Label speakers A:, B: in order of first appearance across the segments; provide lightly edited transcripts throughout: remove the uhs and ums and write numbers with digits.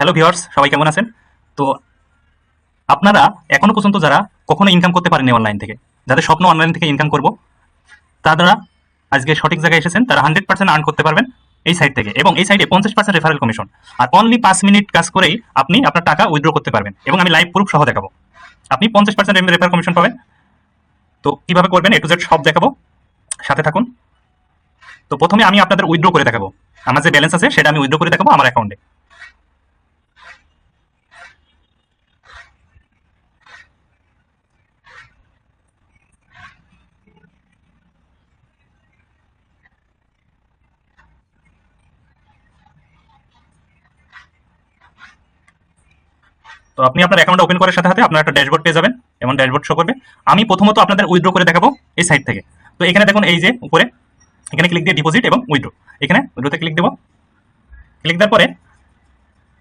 A: Hello viewers, সবাই কেমন আছেন? তো আপনারা এখনো পর্যন্ত যারা কখনো ইনকাম করতে পারেননি অনলাইন থেকে, যাদের স্বপ্ন অনলাইন থেকে ইনকাম করব, তারা আজকে সঠিক জায়গায় এসেছেন। তারা 100% আর্ন করতে পারবেন এই সাইট থেকে, এবং এই সাইটে 50% রেফারেল কমিশন, আর অনলি 5 মিনিট কাজ করেই আপনি আপনার টাকা উইথড্র করতে পারবেন, এবং আমি লাইভ প্রুফ সহ দেখাবো। আপনি 50% রেফারেল কমিশন পাবেন। তো কিভাবে করবেন A to Z সব দেখাবো, সাথে থাকুন। তো প্রথমে আমি আপনাদের উইথড্র করে দেখাবো, আমার যে ব্যালেন্স আছে সেটা আমি উইথড্র করে দেখাবো আমার অ্যাকাউন্টে। তো আপনি আপনার অ্যাকাউন্ট ওপেন করার সাথে সাথে আপনার একটা ড্যাশবোর্ড পেয়ে যাবেন, এবং ড্যাশবোর্ড শো করবে। আমি প্রথমত আপনাদের উইথড্র করে দেখাবো এই সাইট থেকে। তো এখানে দেখুন, এই যে উপরে এখানে ক্লিক দিয়ে ডিপোজিট এবং উইথড্র, এখানে উইথড্রতে ক্লিক দেবো। ক্লিক দেওয়ার পরে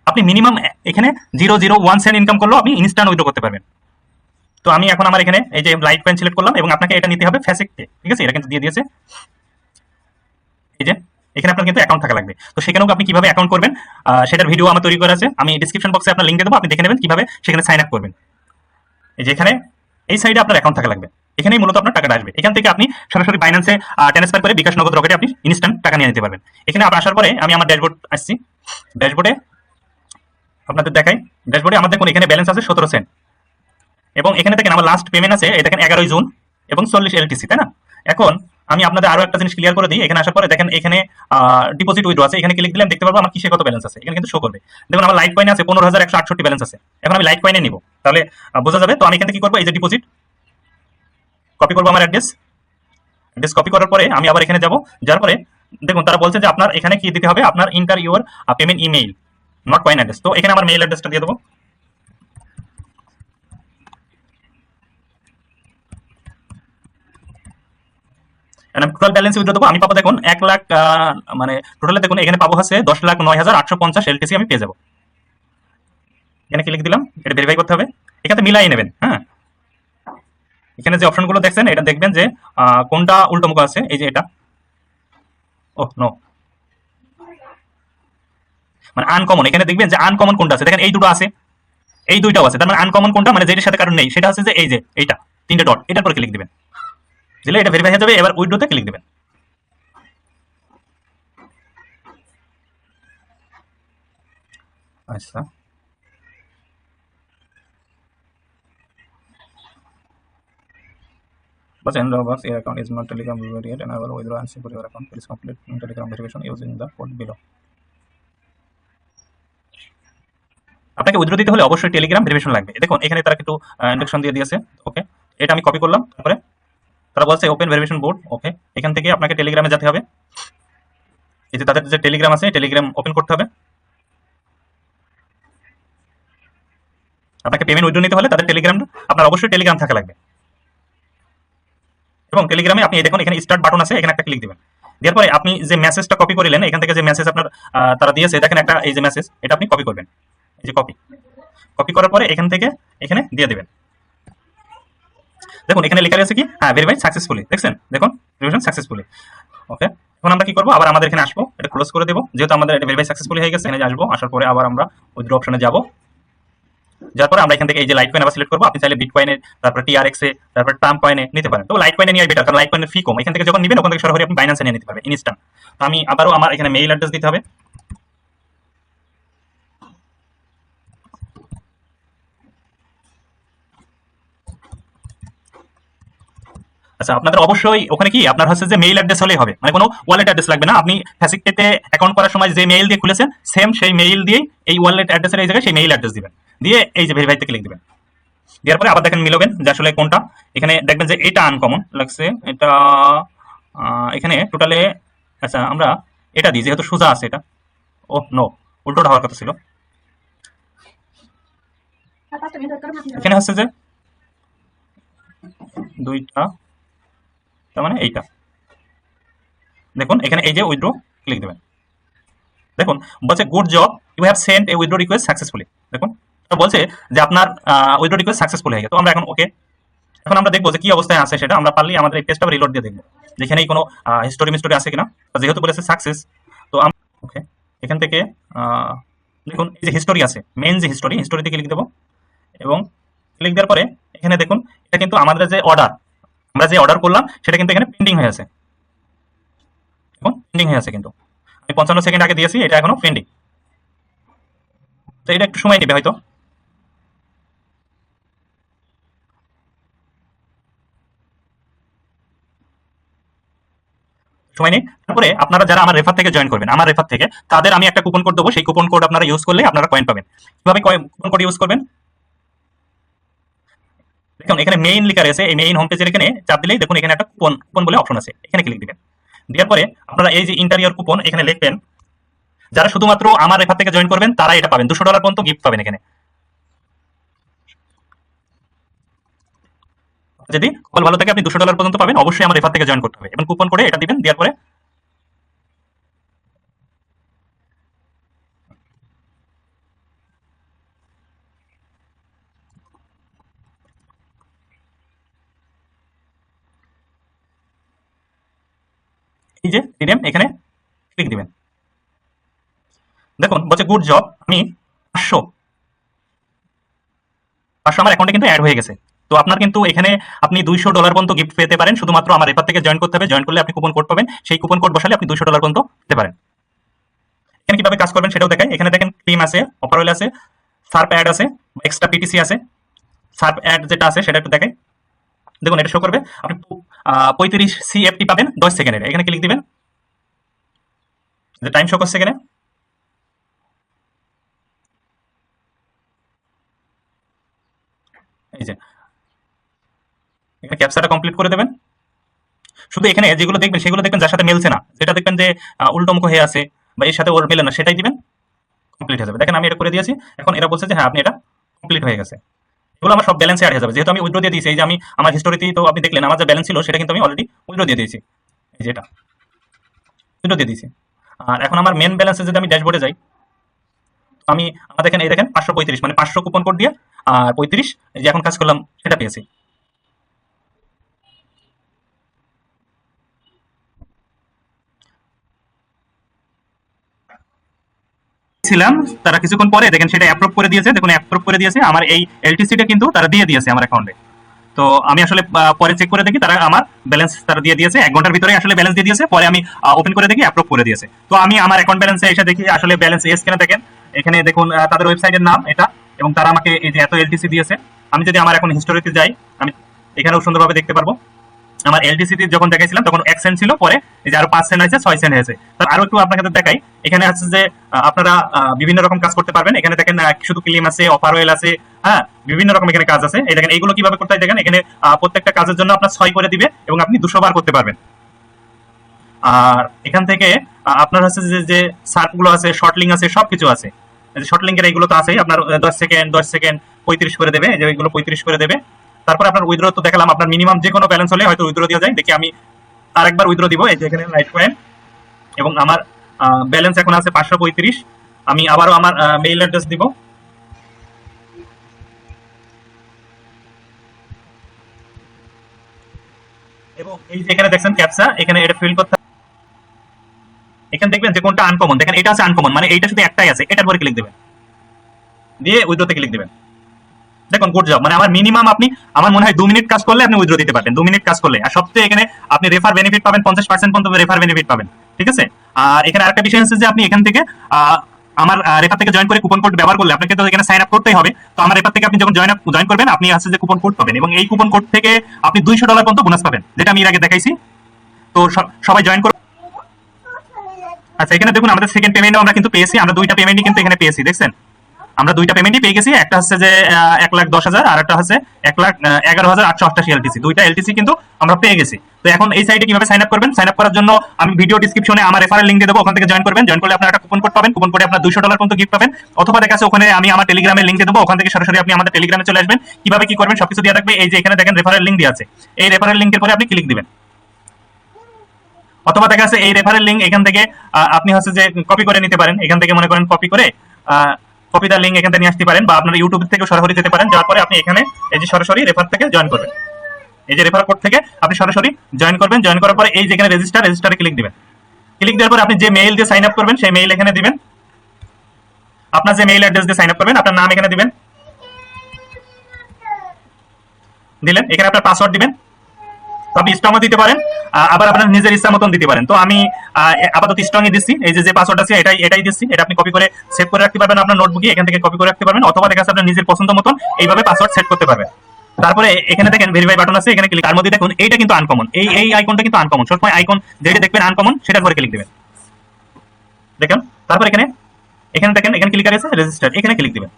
A: আপনি মিনিমাম এখানে 0.01 সেন্ট ইনকাম করলেও আপনি ইনস্ট্যান্ট উইথড্র করতে পারবেন। তো আমি এখন আমার এখানে এই যে লাইট কয়েন সিলেক্ট করলাম, এবং আপনাকে এটা নিতে হবে ফেসিক পে, ঠিক আছে? এটা কিন্তু দিয়ে দিয়েছে। এই যে এখানে আপনার কিন্তু অ্যাকাউন্ট থাকা লাগবে। তো সেখানেও আপনি কিভাবে অ্যাকাউন্ট করবেন সেটার ভিডিও আমার তৈরি করা আছে, আমি ডিসক্রিপশন বক্সে আপনার লিঙ্ক দিয়ে দেবো, আপনি দেখে নেবেন কিভাবে সেখানে সাইন আপ করবেন। এই যে এখানে এই সাইডে আপনার অ্যাকাউন্ট থাকা লাগবে, এখানেই মূলত আপনার টাকাটা আসবে। এখান থেকে আপনি সরাসরি বাইন্যান্সে ট্রান্সফার করে বিকাশ নগদ রকেটে আপনি ইনস্ট্যান্ট টাকা নিয়ে নিতে পারবেন। এখানে আপনি আসার পরে আমি আমার ড্যাশবোর্ড আসছি। ড্যাশবোর্ডে আপনাদের দেখাই। ড্যাশবোর্ডে আমার দেখুন এখানে ব্যালেন্স আছে 17 সেন্ট, এবং এখানে দেখেন আমার লাস্ট পেমেন্ট আছে, এই দেখেন 11 জুন এবং 40 এলটিসি, তাই না? এখন আমি আপনাদের আরো একটা জিনিস ক্লিয়ার করে দিই। এখানে আসার পরে দেখেন এখানে ডিপোজিট উইথড্র আছে, এখানে ক্লিক দিলে দেখতে পারবো আমার কিসে কত ব্যালেন্স আছে, এখানে কিন্তু শো করবে। দেখুন আমার লাইট কয়েনে আছে 15,168 ব্যালেন্স আছে। এখন আমি লাইট কয়েনে নিব, তাহলে বোঝা যাবে। তো আমি এখানে কি করবো, এই যে ডিপোজিট কপি করবো আমার অ্যাড্রেস কপি করার পরে আমি আবার এখানে যাব। যার পরে দেখুন তারা বলছে যে আপনার এখানে কি দিতে হবে, আপনার inter your payment email not coin address. তো এখানে আমার মেইল অ্যাড্রেসটা দিয়ে দেবো। টোটাল ব্যালেন্স উইথড্র দেবো, আমি পাবো দেখুন 1 লাখ, মানে টোটালে দেখুন এখানে পাবো হচ্ছে 10,09,850 এলটিসি আমি পেয়ে যাবো। এখানে ক্লিক দিলাম, এটা ভেরিফাই করতে হবে, এখানে মিলাই নেবেন। হ্যাঁ, এখানে যে অপশনগুলো দেখছেন এটা দেখবেন যে কোনটা উল্টোমুখ আছে। এই যে এটা, ও নো, মানে আনকমন। এখানে দেখবেন যে আনকমন কোনটা আছে, দেখেন এই দুটো আছে, এই দুইটাও আছে। তার মানে আনকমন কোনটা, মানে যেটার সাথে কারণ নেই, সেটা হচ্ছে যে এই যে এইটা 3টে ডট, এটার পর ক্লিক দিবেন, দিলে এটা ভেরিফাই হয়ে যাবে। এবার উইথড্রোতে ক্লিক দিবেন। আচ্ছা, but in the box your account is not Telegram verified yet, and I will withdraw and secure your account. Please complete Telegram verification using the code below. আপনাকে উইথড্র দিতে হলে অবশ্যই টেলিগ্রাম ভেরিফিকেশন লাগবে। দেখুন এখানে তারা একটু ইন্ডাকশন দিয়ে দিয়েছে। ওকে, এটা আমি কপি করলাম। তারপরে তারা বলছে ওপেন ভেরিফিকেশন বোর্ড। ওকে, এখান থেকে আপনাকে টেলিগ্রামে যেতে হবে। এই যে তাদের যে টেলিগ্রাম আছে, টেলিগ্রাম ওপেন করতে হবে। আপনাকে পেমেন্ট উইথড্র নিতে হলে তাদের টেলিগ্রাম, আপনার অবশ্যই টেলিগ্রাম থাকা লাগবে। এবং টেলিগ্রামে আপনি দেখুন এখানে স্টার্ট বাটন আছে, এখানে একটা ক্লিক দিবেন। দেওয়ার পরে আপনি যে মেসেজটা কপি করিলেন, এখান থেকে যে মেসেজ আপনার তারা দিয়েছে, দেখেন একটা এই যে মেসেজ, এটা আপনি কপি করবেন। এই যে কপি করার পরে এখান থেকে এখানে দিয়ে দিবেন। দেখুন এখানে লেখা আছে কি, হ্যাঁ ভেরিফাইড সাকসেসফুলি, দেখছেন, দেখুন ভেরিফিকেশন সাকসেসফুলি। ওকে, এখন আমরা কি করবো, আবার আমাদের এখানে আসবো, এটা ক্লোজ করে দেবো, যেহেতু আমাদের এটা ভেরিফাই সাকসেসফুলি হয়ে গেছে। এখানে আসবো, আসার পরে আবার আমরা উইথড্র অপশনে যাবো। যার পরে আমরা এখান থেকে এই যে লাইট কয়েন আবার সিলেক্ট করবো। আপনি চাইলে বিটকয়েনে, তারপর টিআরএক্স এ, তারপর ট্রাম্প কয়েনে নিতে পারেন। তো লাইট কয়েনে নিয়ে বেটার, কারণ লাইট কয়েনের ফি কম। এখান থেকে যখন নেবেন ওখান থেকে সরাসরি আপনি বাইন্যান্সে নিয়ে নিতে পারবেন ইনস্ট্যান্ট। তো আমি আবারও আমার এখানে মেইল অ্যাড্রেস দিতে হবে। আচ্ছা, আপনাদের অবশ্যই ওখানে কি আপনার হচ্ছে যে মেইল অ্যাড্রেস হলেই হবে, মানে কোনো ওয়ালেট অ্যাড্রেস লাগবে না। আপনি ফেসিক পেতে অ্যাকাউন্ট করার সময় যে মেইল দিয়ে খুলেছেন, সেম সেই মেইল দিয়ে এই ওয়ালেট অ্যাড্রেসের এই জায়গায় সেই মেইল অ্যাড্রেস দিবেন, দিয়ে এই যে ভেরিফাইতে ক্লিক দিবেন। দেওয়ার পরে আবার দেখেন মিলবেন যে আসলে কোনটা। এখানে দেখবেন যে এটা আনকমন লাগছে, এটা এখানে টোটালে। আচ্ছা, আমরা এটা দিই যেহেতু সোজা আছে এটা। ও নো, উল্টোটা হওয়ার কথা ছিল। এখানে হচ্ছে যে দুইটা, তার মানে এইটা। দেখুন এখানে এই যে উইথড্র ক্লিক দেবেন। দেখুন বলছে good job, you have sent a withdraw request successfully. দেখুন বলছে যে আপনার উইথড্র রিকোয়েস্ট সাকসেসফুল হয়ে গেছে। তো আমরা এখন ওকে, এখন আমরা দেখবো যে কি অবস্থায় আছে সেটা। আমরা পারলে আমাদের এই পেজটা রিলোড দিয়ে দেখবো যেখানেই কোনো হিস্টোরি মিস্টোরি আছে কিনা। যেহেতু বলেছে সাকসেস, তো ওকে, এখান থেকে দেখুন এই যে হিস্টোরি আছে, মেইন যে হিস্টোরিতে ক্লিক দেবো এবং ক্লিক দেওয়ার পরে এখানে দেখুন এটা কিন্তু আমাদের যে অর্ডার, আমরা যে অর্ডার করলাম সেটা কিন্তু এখানে পেন্ডিং হয়ে আছে, দেখুন পেন্ডিং হয়ে আছে, কিন্তু আমি 55 সেকেন্ড আগে দিয়েছি, এটা এখনো পেন্ডিং। তো এটা একটু সময় নেবে হয়তো। সময় নেই। তারপরে আপনারা যারা আমার রেফার থেকে জয়েন করবেন, আমার রেফার থেকে, তাদের আমি একটা কুপন কোড দেবো, সেই কুপন কোড আপনারা ইউজ করলে আপনারা কয়েন পাবেন। কিভাবে কুপন কোড ইউজ করবেন? দেখুন এখানে মেইন লেখা রয়েছে, এই মেইন হোম পেজের এখানে চাপ দিলেই দেখুন এখানে একটা কুপন কুপন বলে অপশন আছে, এখানে ক্লিক দিবেন। দেওয়ার পরে আপনারা এই যে ইন্টারিয়র কুপন এখানে লিখবেন। যারা শুধুমাত্র আমার রেফার থেকে জয়েন করবেন তারা এটা পাবেন, $200 পর্যন্ত গিফট পাবেন এখানে। যদি কপাল ভালো থাকে আপনি $200 পর্যন্ত পাবেন, অবশ্যই আমার রেফার থেকে জয়েন করতে হবে এবং কুপন করে এটা দিবেন। দেওয়ার পরে এই যে রিডেম এখানে ক্লিক দিবেন। দেখুন বলছে গুড জব, আমি 500 আমার অ্যাকাউন্টে কিন্তু অ্যাড হয়ে গেছে। তো আপনার কিন্তু এখানে আপনি $200 পর্যন্ত গিফট পেতে পারেন, শুধুমাত্র আমার রেফার থেকে জয়েন করতে হবে। জয়েন করলে আপনি কুপন কোড পাবেন, সেই কুপন কোড বসালে আপনি $200 পর্যন্ত পেতে পারেন। এখানে কিভাবে কাজ করবেন সেটাও দেখাই। এখানে দেখেন ক্রিম আছে, অফার অয়েল আছে, সার্প অ্যাড আছে, এক্সট্রা পিটিসি আছে। সার্প অ্যাড যেটা আছে সেটা একটু দেখাই। দেখুন এটা শো করবে, আপনি 35 CFT পাবেন 10 সেকেন্ডের। এখানে ক্লিক দিবেন, যে টাইম শো করছে এখানে। এই যে এখানে ক্যাপচাটা কমপ্লিট করে দেবেন। শুধু এখানে যেগুলো দেখবেন সেগুলো দেখবেন যার সাথে মেলছে না, যেটা দেখবেন যে উল্টোমুখ হয়ে আছে বা এর সাথে ওর মেলে না, সেটাই দিবেন, কমপ্লিট হয়ে যাবে। দেখেন আমি এটা করে দিয়েছি, এখন এরা বলছে যে হ্যাঁ আপনি এটা কমপ্লিট হয়ে গেছে। এগুলো আমার সব ব্যালেন্সে অ্যাড হয়ে যাবে, যেহেতু আমি উইথড্র দিয়ে দিয়েছি। এই যে আমি আমার হিস্টোরিতেই তো আপনি দেখলেন আমার যে ব্যালেন্স ছিল সেটা কিন্তু আমি অলরেডি উইথড্র দিয়ে দিয়েছি, এই যে এটা উইথড্র দিয়ে দিয়েছি। আর এখন আমার মেন ব্যালেন্সে যদি আমি ড্যাশবোর্ডে যাই, আমি আমার দেখেন এই দেখেন 535 মানে 500 কুপন কোড দিয়ে আর 35 যে এখন কাজ করলাম সেটা পেয়েছি। ছিলাম, তারা কিছুক্ষণ পরে দেখেন সেটা অ্যাপ্রুভ করে দিয়েছে। দেখুন অ্যাপ্রুভ করে দিয়েছে, আমার এই এলটিসিটা কিন্তু তারা দিয়ে দিয়েছে আমার অ্যাকাউন্টে। তো আমি আসলে পরে চেক করে দেখি তারা আমার ব্যালেন্স তারা দিয়ে দিয়েছে, 1 ঘন্টার ভিতরে আসলে ব্যালেন্স দিয়ে দিয়েছে। পরে আমি ওপেন করে দেখি অ্যাপ্রুভ করে দিয়েছে। তো আমি আমার অ্যাকাউন্ট ব্যালেন্সে এসে দেখি আসলে ব্যালেন্স এস কিনা। দেখেন এখানে দেখুন তাদের ওয়েবসাইটের নাম এটা, এবং তারা আমাকে এই যে এত এলটিসি দিয়েছে। আমি যদি আমার এখন হিস্টোরিতে যাই, আমি এখানেও সুন্দরভাবে দেখতে পারবো আমার এলটিসিটি যখন দেখাইছিলাম তখন 1 সেন্ট ছিল, পরে এই যে আরো 5 সেন্ট হয়েছে, 6 সেন্ট হয়েছে। তার আরো একটু আপনাকে দেখাই, এখানে আছে যে আপনারা বিভিন্ন রকম কাজ করতে পারবেন। এখানে দেখেন শুধু ক্লিম আছে, অফার অয়েল আছে, হ্যাঁ বিভিন্ন রকম এখানে কাজ আছে। এই দেখেন এইগুলো কিভাবে করতে হয়, দেখেন এখানে প্রত্যেকটা কাজের জন্য আপনার 6 করে দিবে এবং আপনি 200 বার করতে পারবেন। আর এখান থেকে আপনার হচ্ছে যে সার্প গুলো আছে, শর্ট লিঙ্ক আছে, সবকিছু আছে। শর্ট লিঙ্কের এইগুলো তো আছেই, আপনার 10 সেকেন্ড 10 সেকেন্ড 35 করে দেবে, এই যে এইগুলো 35 করে দেবে। তারপর আপনার উইথড্র তো দেখালাম, আপনার মিনিমাম যে কোনো ব্যালেন্স হলে হয়তো উইথড্র দেওয়া যায়। দেখি আমি আরেকবার উইথড্র দিব, এই যে এখানে লাইট কয়েন, এবং আমার ব্যালেন্স এখন আছে 535। আমি আবারও আমার মেইল অ্যাড্রেস দিব, এবং এই যে এখানে দেখছেন ক্যাপচা, এখানে এটা ফিল করতে। এখানে দেখবেন যে কোনটা আনকমন, দেখেন এটা আছে আনকমন, মানে এইটা শুধু একটাই আছে, এটার পরে ক্লিক দিবেন, দিয়ে উইথড্রতে ক্লিক দিবেন। দেখুন গুড জব, মানে আমার মিনিমাম আপনি আমার মনে হয় 2 মিনিট কাজ করলে আপনি উইথড্র দিতে পারবেন, 2 মিনিট কাজ করলে। আর সবচেয়ে এখানে আপনি রেফার বেনিফিট পাবেন, 50% পর্যন্ত রেফার বেনিফিট পাবেন, ঠিক আছে। আর এখানে আরেকটা বিষয় হচ্ছে যে আপনি এখান থেকে আমার রেফার থেকে জয়েন করে কুপন কোড ব্যবহার করলে আপনাকে তো এখানে সাইন আপ করতেই হবে। তো আমার রেফার থেকে আপনি যখন জয়েন করবেন, আপনি হচ্ছে যে কুপন কোড পাবেন, এবং এই কুপন কোড থেকে আপনি $200 পর্যন্ত বোনাস পাবেন, যেটা আমি এর আগে দেখাইছি। তো সবাই জয়েন করুন। আচ্ছা এখানে দেখুন আমাদের সেকেন্ড পেমেন্টও আমরা কিন্তু পেয়েছি, আমরা 2টা পেমেন্টই কিন্তু এখানে পেয়েছি, দেখছেন আমরা 2টা পেমেন্টই পেয়ে গেছি। একটা হচ্ছে যে 1,10,000 আর একটা হচ্ছে 1,11,888 এলটিসি। 2টা এলটিসি কিন্তু আমরা পেয়ে গেছি। তো এখন এই সাইটে কিভাবে সাইন আপ করবেন? সাইন আপ করার জন্য আমি ভিডিও ডিসক্রিপশনে আমার রেফারেল লিংক দিয়ে দেবো, ওখান থেকে জয়েন করবেন। জয়েন করলে আপনারা একটা কুপন কোড পাবেন, কুপন কোডে আপনার $200 পর্যন্ত গিফট পাবেন। অথবা দেখা যাচ্ছে ওখানে আমি আমার টেলিগ্রামের লিংক দিয়ে দেবো, ওখান থেকে সরাসরি আপনি আমাদের টেলিগ্রামে চলে আসবেন। কিভাবে কি করবেন সবকিছু দেওয়া থাকবে। এই যে এখানে দেখেন রেফারেল লিংক দেওয়া আছে, এই রেফারেল লিংকের পরে আপনি ক্লিক দিবেন। অথবা দেখা যাচ্ছে এই রেফারেল লিংক এখান থেকে আপনি হচ্ছে যে কপি করে নিতে পারেন। এখান থেকে মনে করেন কপি করে কপি দা লিংক এখান থেকে নিয়ে আসতে পারেন, বা আপনার ইউটিউব থেকে সরাসরি যেতে পারেন। যাওয়ার পরে আপনি এখানে এই যে সরাসরি রেফার থেকে জয়েন করবেন, এই যে রেফার কোড থেকে আপনি সরাসরি জয়েন করবেন। জয়েন করার পরে এই যে এখানে রেজিস্টারে ক্লিক দিবেন। ক্লিক দেওয়ার পরে আপনি যে মেইল দিয়ে সাইন আপ করবেন সেই মেইল এখানে দিবেন। আপনার যে মেইল অ্যাড্রেস দিয়ে সাইন আপ করবেন, আপনার নাম এখানে দিবেন, দিলেন, এখানে আপনার পাসওয়ার্ড দিবেন। তো আপনি স্ট্রংও দিতে পারেন, আবার আপনার নিজের ইচ্ছা মতন দিতে পারেন। তো আমি আপাতত স্ট্রংই দিচ্ছি, এই যে পাসওয়ার্ড আছে এটাই দিচ্ছি। এটা আপনি কপি করে সেভ করে রাখতে পারবেন আপনার নোটবুকে, এখান থেকে কপি করে রাখতে পারবেন, অথবা দেখা যাচ্ছে আপনার নিজের পছন্দ মতন এইভাবে পাসওয়ার্ড সেট করতে পারবেন। তারপরে এখানে দেখেন ভেরিফাই বাটন আছে, এখানে ক্লিক, তার মধ্যে দেখুন এইটা কিন্তু আনকমন, এই আইকনটা কিন্তু আনকমন। সবসময় আইকন যেটা দেখবেন আনকমন সেটার উপরে ক্লিক দিবেন, দেখুন। তারপর এখানে দেখেন, এখানে ক্লিক আছে রেজিস্টার, এখানে ক্লিক দিবেন।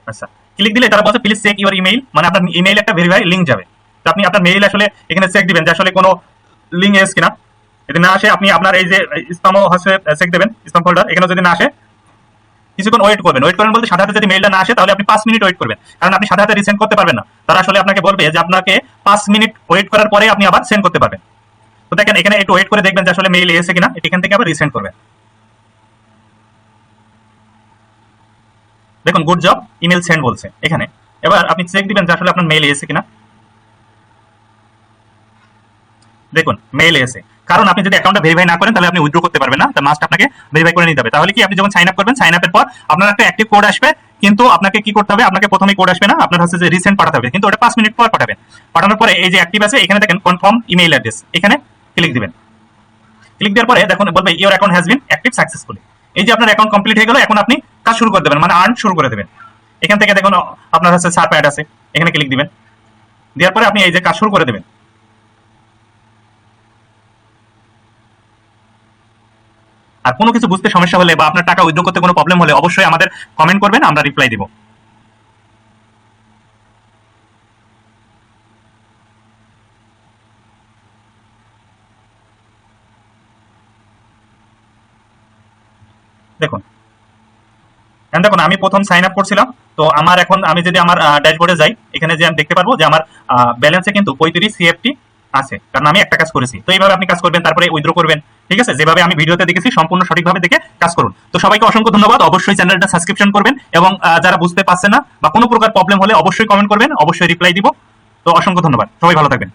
A: আচ্ছা, ক্লিক দিলে তারা বলছে প্লিজ চেক ইউর ইমেইল, মানে আপনার ইমেইল একটা ভেরিফাই লিংক যাবে। তো আপনি আপনার মেইল আসলে এখানে চেক দিবেন যে আসলে কোনো লিংক এসে কিনা। যদি না আসে আপনি আপনার এই যে স্প্যামও হচ্ছে চেক দেবেন, স্প্যাম ফোল্ডার, এখানে যদি না আসে কিছুক্ষণ ওয়েট করবেন। ওয়েট করবেন বলতে সাথে সাথে যদি মেইলটা না আসে তাহলে আপনি 5 মিনিট ওয়েট করবেন, কারণ আপনি সাথে সাথে রিসেন্ড করতে পারবেন না। তারা আসলে আপনাকে বলবে যে আপনাকে 5 মিনিট ওয়েট করার পরে আপনি আবার সেন্ড করতে পারবেন। তো দেখেন এখানে একটু ওয়েট করে দেখবেন যে আসলে মেইল এসে কিনা, এখান থেকে আবার রিসেন্ড করবেন। দেখুন গুড জব ইমেল সেন্ড বলছে এখানে। এবার আপনি চেক দিবেন যে আসলে আপনার মেইল এসে কিনা। দেখুন মেইল এসে, কারণ আপনি যদি অ্যাকাউন্টটা ভেরিফাই না করেন তাহলে আপনি উইথড্র করতে পারবেন না। তো মাস্ট আপনাকে ভেরিফাই করে নিতে হবে। তাহলে কি আপনি যখন সাইন আপ করবেন, সাইন আপের পর আপনার একটা অ্যাক্টিভ কোড আসবে, কিন্তু আপনাকে কি করতে হবে, আপনাকে প্রথমে কোড আসবে না, আপনার হচ্ছে যে রিসেন্ট পাঠাতে হবে, কিন্তু ওটা 5 মিনিট পর পাঠাবেন। পাঠানোর পরে এই যে অ্যাক্টিভ আছে এখানে দেখেন কনফার্ম ইমেইল অ্যাড্রেস, এখানে ক্লিক দিবেন। ক্লিক দেওয়ার পরে দেখুন বলবে your account has been active successfully. এই যে আপনার অ্যাকাউন্ট কমপ্লিট হয়ে গেল, এখন আপনি কাজ শুরু করে দেবেন, মানে আর্ন শুরু করে দেবেন। এখান থেকে দেখুন আপনার হচ্ছে সার্প অ্যাড আছে, এখানে ক্লিক দিবেন। দেওয়ার পরে আপনি এই যে কাজ শুরু করে দেবেন। আর কোনো কিছু বুঝতে সমস্যা হলে বা আপনার টাকা উইথড্র করতে কোনো প্রবলেম হলে অবশ্যই আমাদের কমেন্ট করবেন, আমরা রিপ্লাই দিব। দেখুন দেখুন আমি প্রথম সাইন আপ করছিলাম, তো আমার এখন আমি যদি আমার ড্যাশবোর্ডে যাই, এখানে যে আমি দেখতে পারবো যে আমার ব্যালেন্সে কিন্তু 35 সিএফটি আছে, কারণ আমি একটা কাজ করেছি। তো এইভাবে আপনি কাজ করবেন, তারপরে উইথড্র করবেন। ঠিক আছে, যেভাবে আমি ভিডিওতে দেখেছি সম্পূর্ণ সঠিকভাবে দেখে কাজ করুন। তো সবাইকে অসংখ্য ধন্যবাদ, অবশ্যই চ্যানেলটা সাবস্ক্রিপশন করবেন, এবং যারা বুঝতে পারছেন না বা কোনো প্রকার প্রবলেম হলে অবশ্যই কমেন্ট করবেন, অবশ্যই রিপ্লাই দিব। তো অসংখ্য ধন্যবাদ, সবাই ভালো থাকবেন।